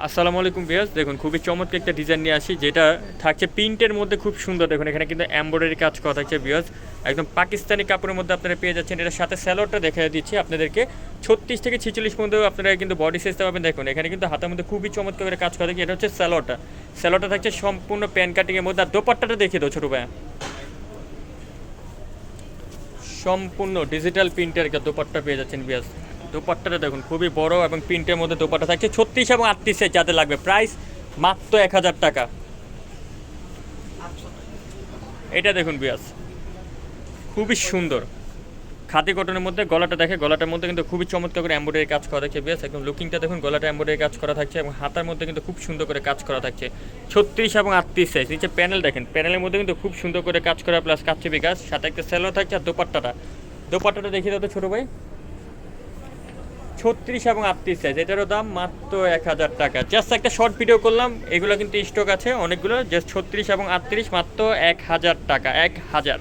আসসালামু আলাইকুম ভিউয়ার্স, দেখুন খুবই চমৎকার একটা ডিজাইন নিয়ে আসি, যেটা থাকছে প্রিন্টের মধ্যে খুব সুন্দর। দেখুন এখানে কিন্তু এমব্রয়ডারি কাজ করা থাকছে ভিউয়ার্স, একদম পাকিস্তানি কাপড়ের মধ্যে আপনারা পেয়ে যাচ্ছেন। এটার সাথে স্যালোয়ারটা দেখা দিচ্ছি আপনাদেরকে, 36 থেকে 46 পর্যন্ত আপনারা কিন্তু বডি সাইজটা পাবেন। দেখুন এখানে কিন্তু হাতের মধ্যে খুবই চমৎকার করে কাজ করা থাকছে। এটা হচ্ছে স্যালোয়ারটা থাকছে সম্পূর্ণ প্যান কাটিংয়ের মধ্যে। আর দোপাট্টাটা দেখিয়ে দাও ছোটো ভাইয়া, সম্পূর্ণ ডিজিটাল প্রিন্টের একটা দোপাট্টা পেয়ে যাচ্ছেন ভিউয়ার্স। দোপাট্টাটা দেখুন খুবই বড় এবং প্রিন্টের মধ্যে দোপাট্টা থাকছে। 36 এবং 38 সাইজ যাতে লাগবে, প্রাইস মাত্র 1000 টাকা। এটা দেখুন ভিউয়ার্স, খুবই সুন্দর খাদি কটনের মধ্যে। গলাটা দেখে, গলাটার মধ্যে কিন্তু খুবই চমৎকার করে এমব্রয়ডারি কাজ করা থাকছে ভিউয়ার্স। একদম লুকিংটা দেখুন, গলাটা এমব্রয়ডারি কাজ করা থাকছে এবং হাতার মধ্যে কিন্তু খুব সুন্দর করে কাজ করা থাকছে। 36 এবং 38 সাইজ। নিচে প্যানেল দেখেন, প্যানেলের মধ্যে কিন্তু খুব সুন্দর করে কাজ করা, প্লাস কাচ্চি কাজ, সাথে একটা সেলো থাকছে। আর দোপাট্টাটা দেখিয়ে দাও তো ছোটো ভাই, 36 এবং 38 সাইজ। এটারও দাম মাত্র 1000 টাকা। জাস্ট একটা শর্ট ভিডিও করলাম, এগুলো কিন্তু স্টক আছে অনেকগুলো। জাস্ট 36 এবং 38 মাত্র 1000 টাকা, 1000।